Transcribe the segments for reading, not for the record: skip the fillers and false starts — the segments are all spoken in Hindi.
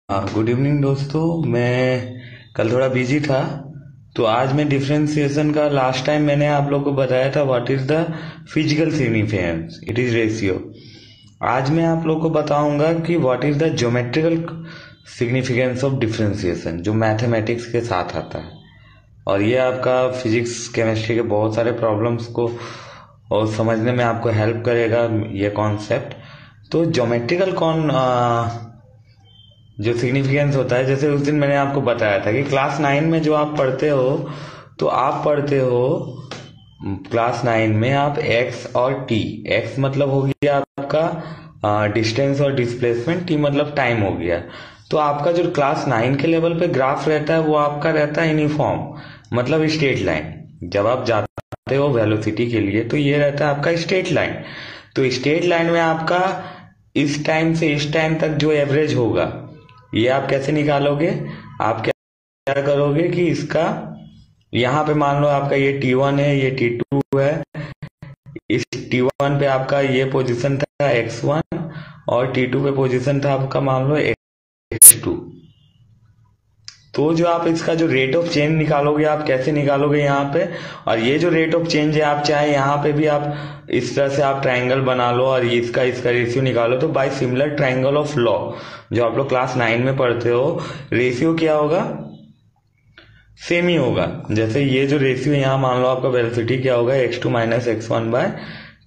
गुड इवनिंग दोस्तों। मैं कल थोड़ा बिजी था, तो आज मैं डिफरेंशिएशन का लास्ट टाइम मैंने आप लोग को बताया था what is the physical significance, it is ratio. आज मैं आप लोग को बताऊंगा कि what is the geometrical significance of differentiation, जो मैथमेटिक्स के साथ आता है। और ये आपका फिजिक्स केमिस्ट्री के बहुत सारे प्रॉब्लम्स को और समझने में आपको हेल्प करेगा ये कॉन्सेप्ट। तो ज्योमेट्रिकल जो सिग्निफिकेंस होता है, जैसे उस दिन मैंने आपको बताया था कि क्लास 9 में जो आप पढ़ते हो, तो आप पढ़ते हो क्लास 9 में आप एक्स और टी। एक्स मतलब हो गया आपका डिस्टेंस और डिस्प्लेसमेंट, टी मतलब टाइम हो गया। तो आपका जो क्लास 9 के लेवल पे ग्राफ रहता है वो आपका रहता है यूनिफॉर्म, मतलब स्ट्रेट लाइन। जब आप जाते हो वेलोसिटी के लिए तो ये रहता है आपका स्ट्रेट लाइन। तो स्ट्रेट लाइन में आपका इस टाइम से इस टाइम तक जो एवरेज होगा, ये आप कैसे निकालोगे? आप क्या करोगे कि इसका यहाँ पे मान लो आपका ये T1 है, ये T2 है। इस T1 पे आपका ये पोजीशन था x1 और T2 पे पोजीशन था आपका मान लो x2। तो जो आप इसका जो रेट ऑफ चेंज निकालोगे, आप कैसे निकालोगे यहाँ पे? और ये जो रेट ऑफ चेंज है, आप चाहे यहाँ पे भी आप इस तरह से आप ट्रायंगल बना लो और इसका रेशियो निकालो। तो by similar triangle of law, जो आप लोग क्लास 9 में पढ़ते हो, रेशियो क्या होगा? सेम ही होगा। जैसे ये जो रेशियो यहाँ मान लो आपका वेलोसिटी क्या होगा, x2 minus x1 bye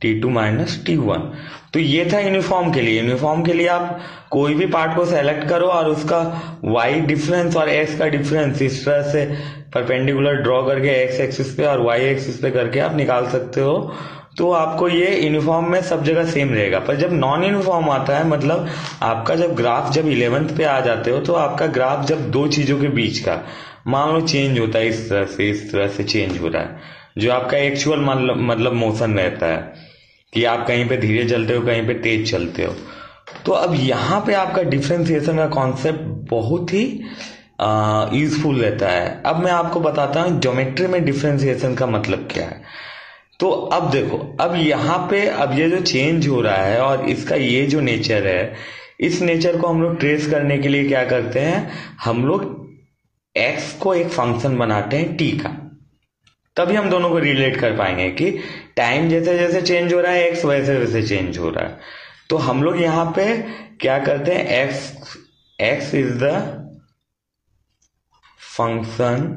T2 minus T1। तो ये था यूनिफॉर्म के लिए। यूनिफॉर्म के लिए आप कोई भी पार्ट को सेलेक्ट करो और उसका y डिफरेंस और x का डिफरेंस इस तरह से परपेंडिकुलर ड्रॉ करके x एक्सिस पे और y एक्सिस पे करके आप निकाल सकते हो। तो आपको ये यूनिफॉर्म में सब जगह सेम रहेगा। पर जब नॉन यूनिफॉर्म आता है, मतलब आपका जब ग्राफ जब 11th पे आ जाते हो, तो आपका ग्राफ जब दो चीजों के बीच का मान लो चेंज होता है, इस तरह से चेंज हो रहा है, जो आपका एक्चुअल मतलब मोशन रहता है कि आप कहीं पे धीरे चलते हो, कहीं पे तेज चलते हो। तो अब यहाँ पे आपका डिफरेंशिएशन का कॉन्सेप्ट बहुत ही यूजफुल रहता है। अब मैं आपको बताता हूँ ज्योमेट्री में डिफरेंशिएशन का मतलब क्या है। तो अब देखो, अब यहाँ पे अब ये जो चेंज हो रहा है और इसका ये जो नेचर है, इस नेचर को हम लोग ट्रेस करने के लिए क्या करते हैं, हम लोग x को एक फंक्शन बनाते हैं t का। तभी हम दोनों को रिलेट कर पाएंगे कि टाइम जैसे जैसे चेंज हो रहा है, x वैसे वैसे चेंज हो रहा है। तो हम लोग यहाँ पे क्या करते हैं, x is the function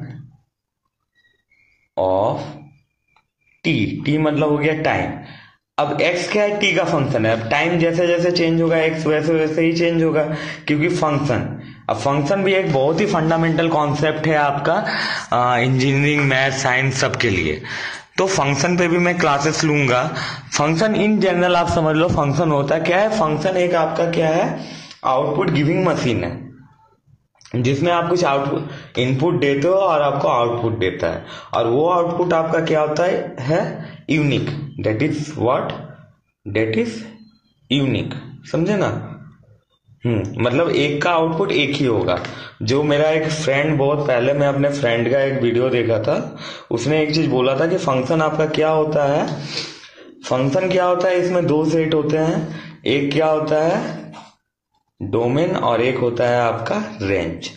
of t मतलब हो गया टाइम। अब x क्या है, t का फंक्शन है। अब टाइम जैसे जैसे चेंज होगा, x वैसे वैसे ही चेंज होगा, क्योंकि फंक्शन। अब फंक्शन भी एक बहुत ही फंडामेंटल कॉन्सेप्ट है आपका इंजीनियरिंग, मैथ, साइंस सबके लिए। तो फंक्शन पे भी मैं क्लासेस लूंगा। फंक्शन इन जनरल आप समझ लो, फंक्शन होता क्या है? फंक्शन एक आपका क्या है, आउटपुट गिविंग मशीन है, जिसमें आप कुछ आउटपुट इनपुट देते हो और आपको आउटपुट देता है। और वो आउटपुट आपका क्या होता है unique. That is what, that is unique. समझे ना? मतलब एक का आउटपुट एक ही होगा। जो मेरा एक फ्रेंड, बहुत पहले मैं अपने फ्रेंड का एक वीडियो देखा था, उसने एक चीज बोला था कि फंक्शन आपका क्या होता है, फंक्शन क्या होता है, इसमें दो सेट होते हैं। एक क्या होता है, डोमेन, और एक होता है आपका रेंज।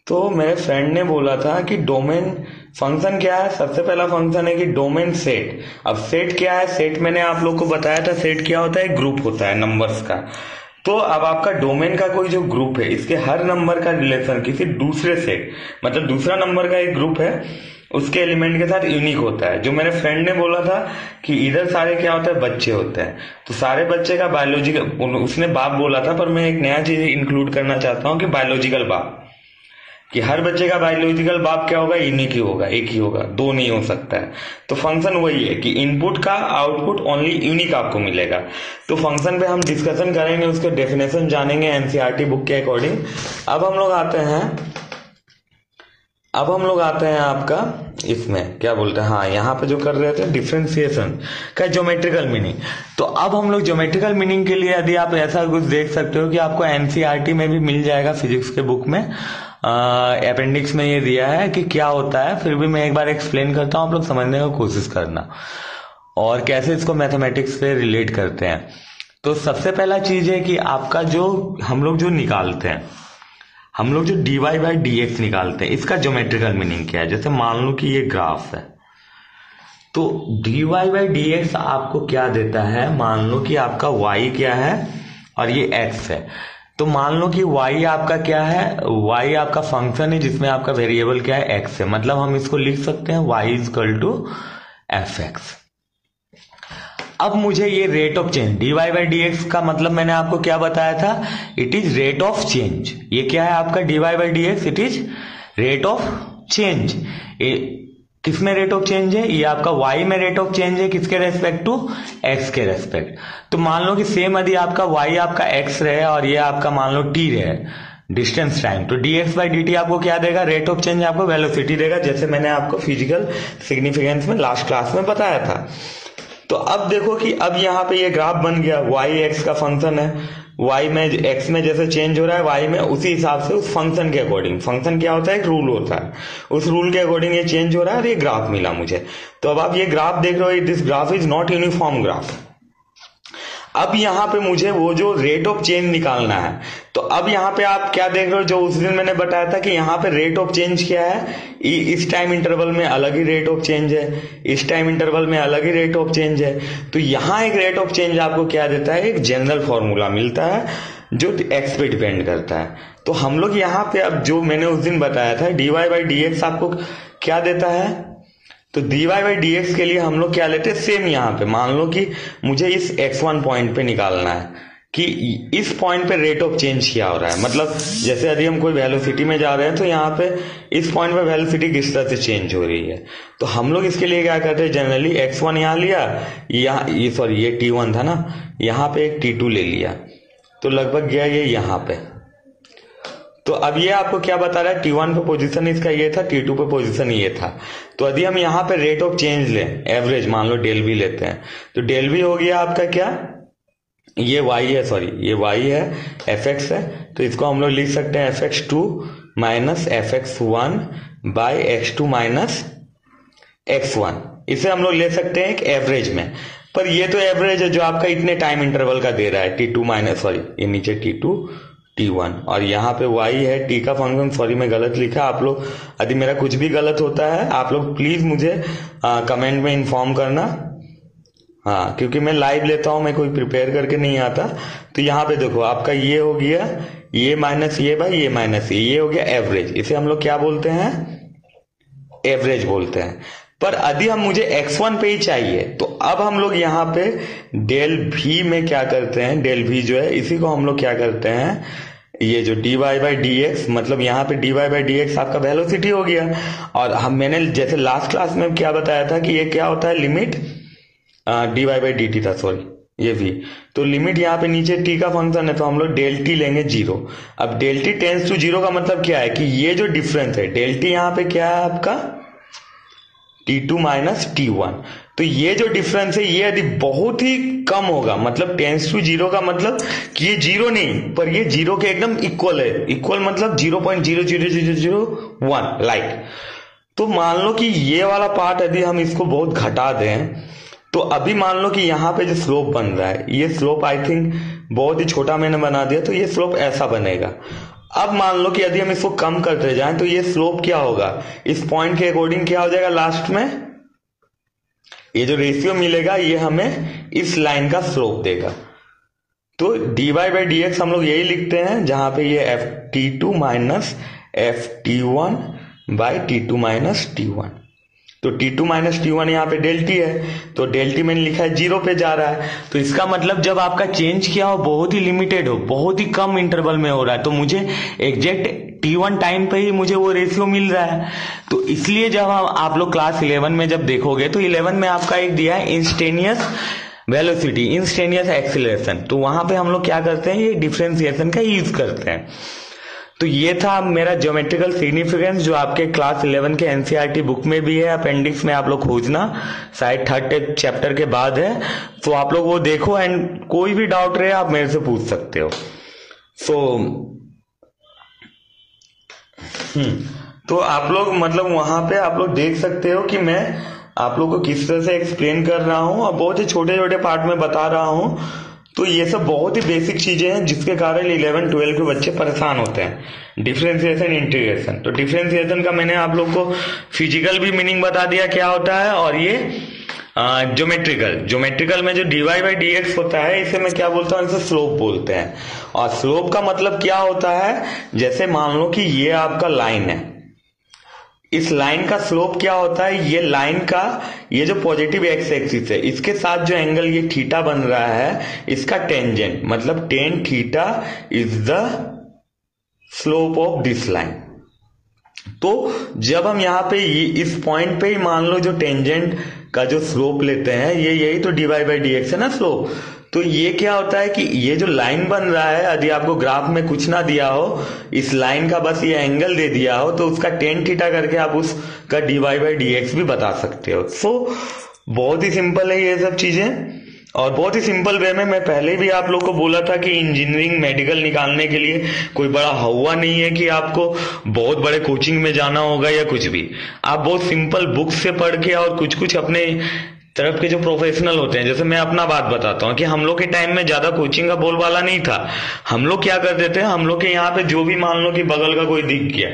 तो मेरे फ्रेंड ने बोला था कि डोमेन फंक्शन क्या है, सबसे पहला फंक्शन है कि डोमेन सेट। अब सेट क्या है? सेट मैंने आप लोग को बताया था, सेट क्या होता है, ग्रुप होता है नंबर्स का। तो अब आपका डोमेन का कोई जो ग्रुप है, इसके हर नंबर का रिलेशन किसी दूसरे सेट, मतलब दूसरा नंबर का एक ग्रुप है, उसके एलिमेंट के साथ यूनिक होता है। जो मेरे फ्रेंड ने बोला था कि इधर सारे क्या होता है, बच्चे होते हैं। तो सारे बच्चे का बायोलॉजिकल, उसने बाप बोला था, पर मैं एक नया चीज इंक्लूड करना चाहता हूँ कि बायोलॉजिकल बाप, कि हर बच्चे का बायोलॉजिकल बाप क्या होगा, यूनिक ही होगा, एक ही होगा, दो नहीं हो सकता है। तो फंक्शन वही है कि इनपुट का आउटपुट ओनली यूनिक आपको मिलेगा। तो फंक्शन पे हम डिस्कशन करेंगे, उसके डेफिनेशन जानेंगे एनसीईआरटी बुक के अकॉर्डिंग। अब हम लोग आते हैं आपका इसमें क्या बोलते हैं, हाँ, यहाँ पे जो कर रहे थे डिफरेंशिएशन का ज्योमेट्रिकल मीनिंग। तो अब हम लोग ज्योमेट्रिकल मीनिंग के लिए, यदि आप ऐसा कुछ देख सकते हो कि आपको एनसीईआरटी में भी मिल जाएगा, फिजिक्स के बुक में अपेंडिक्स में ये दिया है कि क्या होता है। फिर भी मैं एक बार एक्सप्लेन करता हूँ, आप लोग समझने की कोशिश करना और कैसे इसको मैथमेटिक्स से रिलेट करते हैं। तो सबसे पहला चीज है कि आपका जो हम लोग जो निकालते हैं, हम लोग जो dy बाई dx निकालते हैं इसका ज्योमेट्रिकल मीनिंग क्या है। जैसे मान लो कि ये ग्राफ है, तो dy बाई dx आपको क्या देता है। मान लो कि आपका y क्या है और ये x है, तो मान लो कि y आपका क्या है, y आपका फंक्शन है जिसमें आपका वेरिएबल क्या है, x है। मतलब हम इसको लिख सकते हैं y is equal to fx। अब मुझे ये rate of change dy by dx का मतलब मैंने आपको क्या बताया था, it is rate of change. ये क्या है आपका dy by dx, it is rate of change. किस में रेट ऑफ चेंज है, ये आपका y में रेट ऑफ चेंज है, किसके रेस्पेक्ट टू, x के रेस्पेक्ट। तो मान लो कि सेम यदि आपका y आपका x रहे और ये आपका मान लो t रहे, डिस्टेंस टाइम, तो dx बाई dt आपको क्या देगा, रेट ऑफ चेंज आपको वेलोसिटी देगा, जैसे मैंने आपको फिजिकल सिग्निफिकेंस में लास्ट क्लास में बताया था। तो अब देखो कि अब यहाँ पे ये ग्राफ बन गया, y x का फंक्शन है, y में x में जैसे चेंज हो रहा है y में, उसी हिसाब से उस फंक्शन के अकॉर्डिंग, फंक्शन क्या होता है, एक रूल होता है, उस रूल के अकॉर्डिंग ये चेंज हो रहा है और ये ग्राफ मिला मुझे। तो अब आप ये ग्राफ देख रहे हो, this graph is not uniform graph. अब यहाँ पे मुझे वो जो रेट ऑफ चेंज निकालना है, तो अब यहाँ पे आप क्या देख रहे हो, जो उस दिन मैंने बताया था कि यहाँ पे रेट ऑफ चेंज क्या है, इस टाइम इंटरवल में अलग ही रेट ऑफ चेंज है, इस टाइम इंटरवल में अलग ही रेट ऑफ चेंज है। तो यहाँ एक रेट ऑफ चेंज आपको क्या देता है, एक जनरल फॉर्मूला मिलता है जो एक्स पे डिपेंड करता है। तो हम लोग यहाँ पे अब जो मैंने उस दिन बताया था dy बाई dx आपको क्या देता है, तो dy बाई dx के लिए हम लोग क्या लेते हैं, सेम यहाँ पे मान लो कि मुझे इस x1 पॉइंट पे निकालना है कि इस पॉइंट पे रेट ऑफ चेंज क्या हो रहा है। मतलब जैसे यदि हम कोई वेलोसिटी में जा रहे हैं तो यहाँ पे इस पॉइंट पे वेलोसिटी किस तरह से चेंज हो रही है। तो हम लोग इसके लिए क्या करते हैं, जनरली x1 यहाँ लिया, यहाँ ये सॉरी ये t1 था ना, यहाँ पे एक t2 ले लिया, तो लगभग गया ये यहाँ पे। तो अब ये आपको क्या बता रहा है, t1 पे पोजीशन इसका ये था, t2 पे पोजीशन ये था। तो यदि हम यहाँ पे रेट ऑफ चेंज लें, एवरेज मान लो डेल वी लेते हैं, तो डेल वी हो गया आपका क्या, ये y है, सॉरी ये y है, fx है, तो इसको हम लोग लिख सकते हैं fx2 minus fx1 by x2 minus x1। इसे हम लोग ले सकते हैं एक एवरेज में, पर ये तो एवरेज है जो आपका इतने टाइम इंटरवल का दे रहा है, t2 माइनस सॉरी ये नीचे t2 t1 और यहाँ पे y है t का फंक्शन, सॉरी मैं गलत लिखा, आप लोग यदि मेरा कुछ भी गलत होता है आप लोग प्लीज मुझे कमेंट में इन्फॉर्म करना, हाँ, क्योंकि मैं लाइव लेता हूं, मैं कोई प्रिपेयर करके नहीं आता। तो यहाँ पे देखो आपका ये हो गया, ये माइनस ये बाई ये माइनस ये हो गया एवरेज। इसे हम लोग क्या बोलते हैं, एवरेज बोलते हैं। पर यदि हम मुझे x1 पे ही चाहिए, तो अब हम लोग यहाँ पे डेल v में क्या करते हैं, डेल v जो है इसी को हम लोग क्या करते हैं, ये जो dy बाई dx, मतलब यहाँ पे dy बाई dx आपका वेलोसिटी हो गया। और हम मैंने जैसे लास्ट क्लास में क्या बताया था कि ये क्या होता है, लिमिट dy बाई dt था, सॉरी ये v, तो लिमिट यहाँ पे नीचे t का फंक्शन है, तो हम लोग डेल t लेंगे 0। अब डेल t टेंस टू 0 का मतलब क्या है कि ये जो डिफरेंस है डेल t यहाँ पे क्या है आपका t2 माइनस t1, तो ये जो डिफरेंस है ये यदि बहुत ही कम होगा, मतलब टेंस टू 0 का मतलब कि ये 0 नहीं, पर ये 0 के एकदम इक्वल है, इक्वल मतलब 0.00001 लाइक। तो मान लो कि ये वाला पार्ट यदि हम इसको बहुत घटा दें, तो अभी मान लो कि यहाँ पे जो स्लोप बन रहा है, ये स्लोप आई थिंक बहुत ही छोटा मैंने बना दिया, तो ये स्लोप ऐसा बनेगा। अब मान लो कि यदि हम इसको कम करते जाएं तो ये स्लोप क्या होगा, इस पॉइंट के अकॉर्डिंग क्या हो जाएगा, लास्ट में ये जो रेशियो मिलेगा ये हमें इस लाइन का स्लोप देगा। तो dy बाई dx हम लोग यही लिखते हैं, जहां पे ये ft2 minus ft1 by t2 minus t1। तो t2 माइनस t1 यहाँ पे डेल t है, तो डेल t मैंने लिखा है 0 पे जा रहा है। तो इसका मतलब जब आपका चेंज किया हो बहुत ही लिमिटेड हो, बहुत ही कम इंटरवल में हो रहा है, तो मुझे एग्जैक्ट t1 टाइम पे ही मुझे वो रेशियो मिल रहा है। तो इसलिए जब आप लोग क्लास 11 में जब देखोगे, तो 11 में आपका एक दिया है इंस्टेनियस वेलोसिटी, इंस्टेनियस एक्सीलरेशन, तो वहां पे हम लोग क्या करते हैं, ये डिफरेंशिएशन का यूज करते हैं। तो ये था मेरा ज्योमेट्रिकल सिग्निफिकेंस, जो आपके क्लास 11 के एनसीईआरटी बुक में भी है, अपेंडिक्स में आप लोग खोजना, शायद 3rd चैप्टर के बाद है, तो आप लोग वो देखो, एंड कोई भी डाउट रहे आप मेरे से पूछ सकते हो। तो आप लोग मतलब वहां पे आप लोग देख सकते हो कि मैं आप लोग को किस तरह से एक्सप्लेन कर रहा हूं, और बहुत ही छोटे छोटे पार्ट में बता रहा हूं। तो तो ये सब बहुत ही बेसिक चीजें हैं जिसके कारण 11 12 के बच्चे परेशान होते हैं। Differentiation, integration. तो डिफरेंशिएशन का मैंने आप लोग को फिजिकल भी मीनिंग बता दिया क्या होता है, और ये ज्योमेट्रिकल में जो dy बाई dx होता है इसे मैं क्या बोलता हूँ, इसे स्लोप बोलते हैं। और स्लोप का मतलब क्या होता है, जैसे मान लो कि ये आपका लाइन है, इस लाइन का स्लोप क्या होता है, ये लाइन का ये जो पॉजिटिव एक्स एक्सिस है इसके साथ जो एंगल ये थीटा बन रहा है इसका टेंजेंट, मतलब tan theta is the slope of this line. तो जब हम यहाँ पे इस पॉइंट पे ही मान लो जो टेंजेंट का जो स्लोप लेते हैं, ये यही तो dy बाई dx है ना स्लोप। तो ये क्या होता है कि ये जो लाइन बन रहा है, यदि आपको ग्राफ में कुछ ना दिया हो, इस लाइन का बस ये एंगल दे दिया हो, तो उसका टेन थीटा करके आप उसका dy बाई dx भी बता सकते हो। सो बहुत ही सिंपल है ये सब चीजें, और बहुत ही सिंपल वे में मैं पहले भी आप लोग को बोला था कि इंजीनियरिंग मेडिकल निकालने के लिए कोई बड़ा हवा नहीं है कि आपको बहुत बड़े कोचिंग में जाना होगा या कुछ भी। आप बहुत सिंपल बुक से पढ़ के और कुछ कुछ अपने तरफ के जो प्रोफेशनल होते हैं, जैसे मैं अपना बात बताता हूँ कि हम लोग के टाइम में ज्यादा कोचिंग का बोलबाला नहीं था। हम लोग क्या करते थे, हम लोग के यहाँ पे जो भी मान लो कि बगल का कोई दिख गया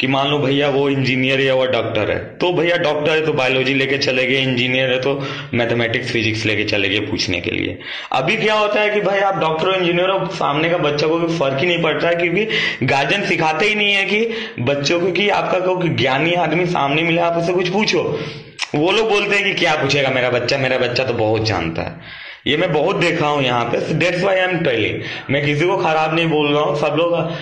कि मान लो भैया वो इंजीनियर है या वो डॉक्टर है, तो भैया डॉक्टर है तो बायोलॉजी लेके चले गए, इंजीनियर है तो मैथमेटिक्स फिजिक्स लेके चले गए पूछने के लिए। अभी क्या होता है कि भाई आप डॉक्टर और इंजीनियर हो, सामने का बच्चा को भी फर्क ही नहीं पड़ता है, क्योंकि गार्जियन सिखाते ही नहीं है कि बच्चों को कि आपका कोई ज्ञानी आदमी सामने मिले आप उससे कुछ पूछो। वो लोग बोलते हैं कि क्या पूछेगा मेरा बच्चा तो बहुत जानता है। ये मैं बहुत देखा हूं यहाँ पे, that's why I am telling. मैं किसी को खराब नहीं बोल रहा हूँ, सब लोग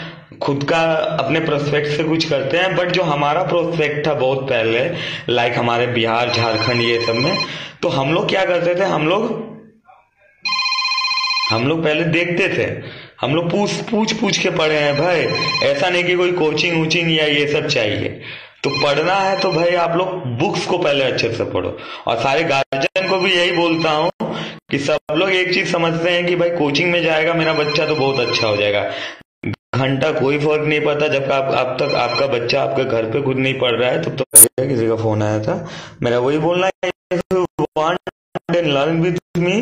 खुद का अपने प्रोस्पेक्ट से कुछ करते हैं, बट जो हमारा प्रोस्पेक्ट था बहुत पहले, लाइक हमारे बिहार झारखंड ये सब में, तो हम लोग क्या करते थे, हम लोग पहले देखते थे, हम लोग पूछ के पढ़े हैं भाई। ऐसा नहीं कि कोई कोचिंग वोचिंग या ये सब चाहिए। तो पढ़ना है तो भाई आप लोग बुक्स को पहले अच्छे से पढ़ो। और सारे गार्जियन को भी यही बोलता हूँ कि सब लोग एक चीज समझते हैं कि भाई कोचिंग में जाएगा मेरा बच्चा तो बहुत अच्छा हो जाएगा। घंटा कोई फर्क नहीं पड़ता जब आप तक आपका बच्चा आपके घर पे खुद नहीं पढ़ रहा है। तब तो किसी का फोन आया था, मेरा वही बोलना है, लर्न विद मी।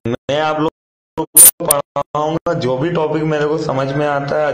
मैं आप लोग को पढ़ाऊंगा, जो भी टॉपिक मेरे को समझ में आता है